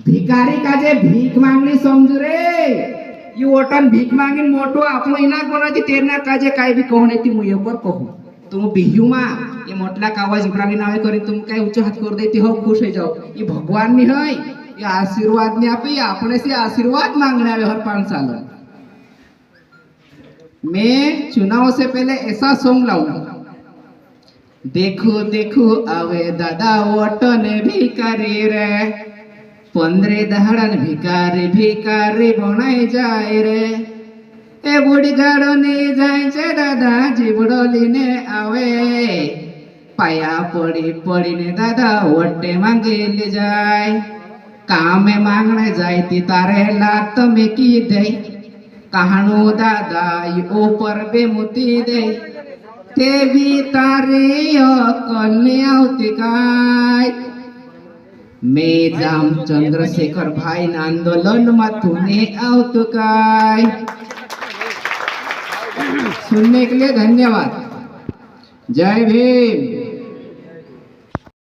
भिकारी काजे भीख मागणी समजू रे ई ओटन भीख मागीन मोटो આપણો ઇના કોનાથી તેરના કાજે કાઈ બી કહો નહીં હું એ પર કહું तुम बिहुमा ये मोटला कावा जिब्रानी नावे करी तुम काय ऊंचो हाथ कर देती हो खुश हो जाओ ये भगवान नहीं है ये आशीर्वाद नहीं आपे ये अपने से आशीर्वाद मांगने आवे हर 5 साल मैं चुनाव से पहले ऐसा सॉन्ग लाऊंगा देखो देखो आवे दादा वोटने भिकारी रे 15 दहाड़न भिकारी भिकारी बनाई जाए रे ए बुढ़ी गाड़ो ने जाए छे दादा जीवड़ो लीने आवे पाया पड़ी पड़ी ने दादा वोटे मांगे ले जाए काम में मांगने जाए ती तारे लात तो में की दे कहाणो दादा ये ऊपर बेमुती दे ते भी तारे कलने आवती काय मैं जाम चंद्रशेखर भाई आंदोलन में तूने आवतो काय। सुनने के लिए धन्यवाद। जय भीम।